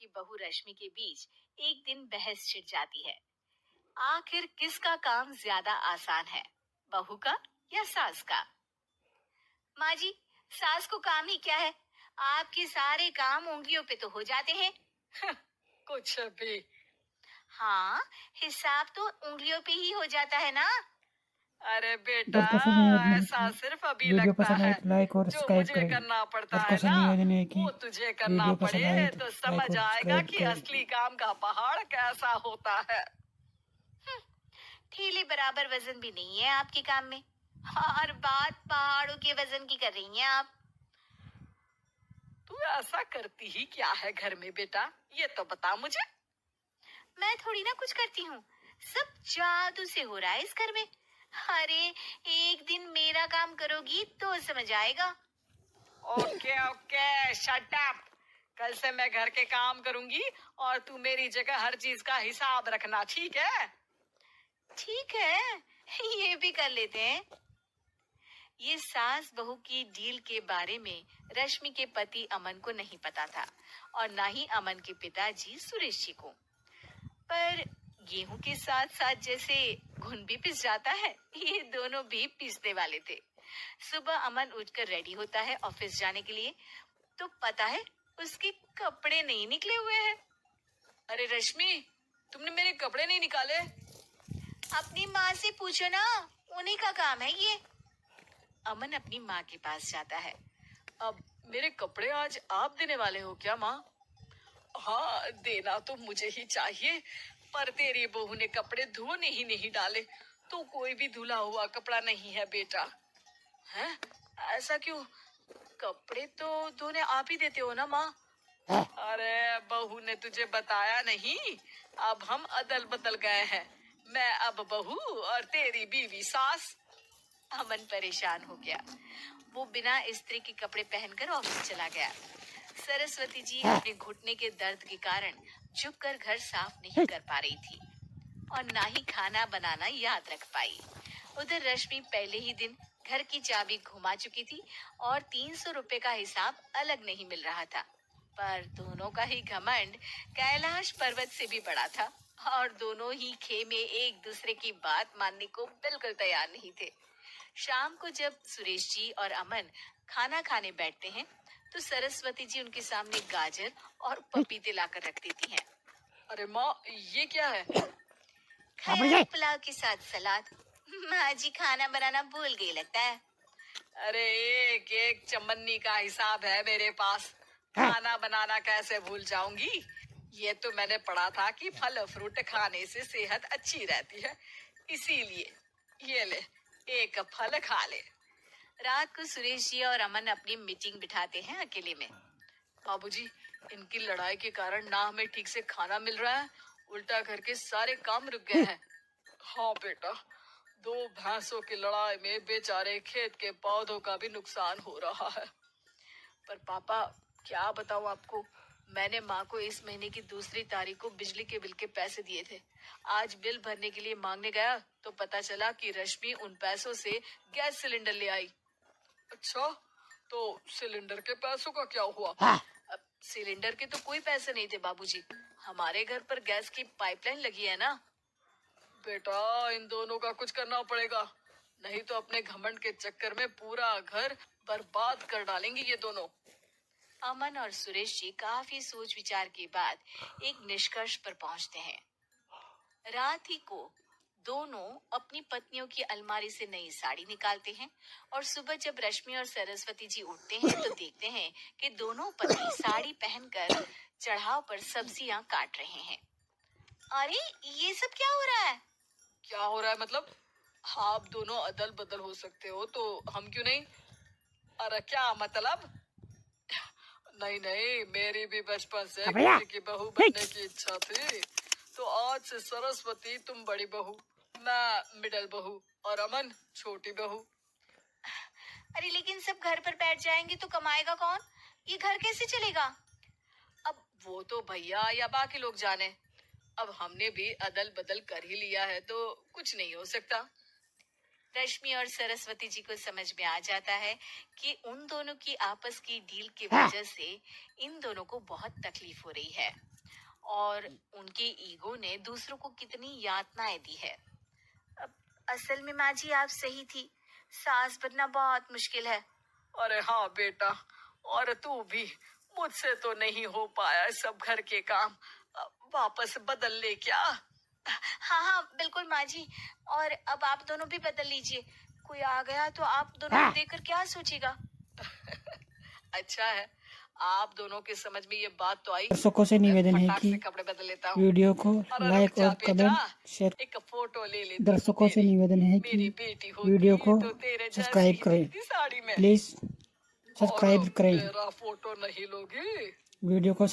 की बहू रश्मि के बीच एक दिन बहस छिड़ जाती है। आखिर किसका काम ज्यादा आसान है, बहू का या सास का? माँ जी, सास को काम ही क्या है, आपके सारे काम उंगलियों पे तो हो जाते हैं। कुछ भी। हाँ, हिसाब तो उंगलियों पे ही हो जाता है ना। अरे बेटा, दोस्त कैसे निवेदन है ऐसा कि सिर्फ अभी वीडियो लगता पसंद आए है। तो लाइक और जो सब्सक्राइब मुझे करें। करना पड़ता दोस्त है कैसे ना, निवेदन है कि वो तुझे करना वीडियो पसंद आए पड़े तो तो लाइक समझ और आएगा सब्सक्राइब कि करें। असली काम का पहाड़ कैसा होता है। थैले बराबर वजन भी नहीं है आपके काम में, और बात पहाड़ों के वजन की कर रही हैं आप। तू ऐसा करती ही क्या है घर में बेटा, ये तो बता मुझे। मैं थोड़ी ना कुछ करती हूँ, सब जादू से हो रहा है इस घर में। अरे, एक दिन मेरा काम करोगी तो समझ आएगा। Okay okay, shut up. कल से मैं घर के काम करूंगी और तू मेरी जगह हर चीज का हिसाब रखना, ठीक है? ठीक है, ये भी कर लेते हैं। ये सास बहू की डील के बारे में रश्मि के पति अमन को नहीं पता था, और ना ही अमन के पिताजी सुरेश जी को। पर गेहूं के साथ साथ जैसे घुन भी पिस जाता है, ये दोनों भी पिसने वाले थे। सुबह अमन उठकर रेडी होता है ऑफिस जाने के लिए, तो पता है उसके कपड़े नहीं निकले हुए हैं। अरे रश्मि, तुमने मेरे कपड़े नहीं निकाले? अपनी माँ से पूछो ना, उन्हीं का काम है ये। अमन अपनी माँ के पास जाता है। अब मेरे कपड़े आज आप देने वाले हो क्या माँ? हाँ, देना तो मुझे ही चाहिए, पर तेरी बहू ने कपड़े धोने ही नहीं डाले, तो कोई भी धुला हुआ कपड़ा नहीं है बेटा। हैं? ऐसा क्यों? कपड़े तो धोने आप ही देते हो ना माँ? अरे बहू ने तुझे बताया नहीं, अब हम अदल बदल गए हैं। मैं अब बहू और तेरी बीवी सास। अमन परेशान हो गया। वो बिना इस्त्री के कपड़े पहनकर ऑफिस चला गया। सरस्वती जी अपने घुटने के दर्द के कारण झुककर घर साफ नहीं कर पा रही थी, और ना ही खाना बनाना याद रख पाई। उधर रश्मि पहले ही दिन घर की चाबी घुमा चुकी थी, और 300 रुपए का हिसाब अलग नहीं मिल रहा था। पर दोनों का ही घमंड कैलाश पर्वत से भी बड़ा था, और दोनों ही खेमे एक दूसरे की बात मानने को बिल्कुल तैयार नहीं थे। शाम को जब सुरेश जी और अमन खाना खाने बैठते हैं, तो सरस्वती जी उनके सामने गाजर और पपीते लाकर रख देती हैं। अरे माँ, ये क्या है? खैर, पुलाव के साथ सलाद। माँ जी खाना बनाना भूल गई लगता है। अरे एक एक चमन्नी का हिसाब है मेरे पास, खाना बनाना कैसे भूल जाऊंगी? ये तो मैंने पढ़ा था कि फल फ्रूट खाने से सेहत अच्छी रहती है, इसीलिए ये ले, एक फल खा ले। रात को सुरेश जी और अमन अपनी मीटिंग बिठाते हैं अकेले में। बाबूजी, इनकी लड़ाई के कारण ना हमें ठीक से खाना मिल रहा है, उल्टा घर के सारे काम रुक गए हैं। हाँ बेटा, दो भैंसों की लड़ाई में बेचारे खेत के पौधों का भी नुकसान हो रहा है। पर पापा, क्या बताऊं आपको, मैंने माँ को इस महीने की दूसरी तारीख को बिजली के बिल के पैसे दिए थे। आज बिल भरने के लिए मांगने गया तो पता चला कि रश्मि उन पैसों से गैस सिलेंडर ले आई। अच्छा, तो सिलेंडर के पैसों का क्या हुआ? अब सिलेंडर के तो कोई पैसे नहीं थे बाबूजी, हमारे घर पर गैस की पाइपलाइन लगी है ना। बेटा, इन दोनों का कुछ करना पड़ेगा, नहीं तो अपने घमंड के चक्कर में पूरा घर बर्बाद कर डालेंगे ये दोनों। अमन और सुरेश जी काफी सोच विचार के बाद एक निष्कर्ष पर पहुंचते हैं। रात ही को दोनों अपनी पत्नियों की अलमारी से नई साड़ी निकालते हैं, और सुबह जब रश्मि और सरस्वती जी उठते हैं तो देखते हैं कि दोनों पति साड़ी पहनकर चढ़ाव पर सब्जियां काट रहे हैं। अरे, ये सब क्या हो रहा है? क्या हो रहा है मतलब? आप दोनों अदल बदल हो सकते हो तो हम क्यों नहीं? अरे क्या मतलब? नहीं नहीं, मेरी भी बचपन से किसी की बहू बनने की इच्छा थी, तो आज से सरस्वती तुम बड़ी बहू, मैं मिडल बहू और अमन छोटी बहू। अरे, लेकिन सब घर पर बैठ जाएंगे तो कमाएगा कौन? ये घर कैसे चलेगा? अब वो तो भैया या बाकी लोग जाने, अब हमने भी अदल बदल कर ही लिया है तो कुछ नहीं हो सकता। रश्मि और सरस्वती जी को समझ में आ जाता है कि उन दोनों की आपस की डील की वजह से इन दोनों को बहुत तकलीफ हो रही है। और उनके ईगो ने दूसरों को कितनी यातनाएं दी है। असल में माँ जी आप सही थी, सास बनना बहुत मुश्किल है। अरे हाँ बेटा, और तू भी, मुझसे तो नहीं हो पाया सब घर के काम, वापस बदल ले क्या? हाँ हाँ बिल्कुल माँ जी, और अब आप दोनों भी बदल लीजिए। कोई आ गया तो आप दोनों को देखकर क्या सोचेगा। अच्छा है, आप दोनों के समझ में ये बात तो आई। दर्शकों से निवेदन है फटाक कि से कपड़े बदल लेता हूँ। वीडियो को अरे लाइक रुक जा और बेटा, कमेंट शेयर। एक फोटो ले लेती हूँ दर्शकों से तेरी। निवेदन है मेरी कि बेटी वीडियो होती को तो तेरे सब्सक्राइब जैसी करें, दिखती साड़ी में। प्लीज और सब्सक्राइब करें मेरा फोटो नहीं लोगी? वीडियो को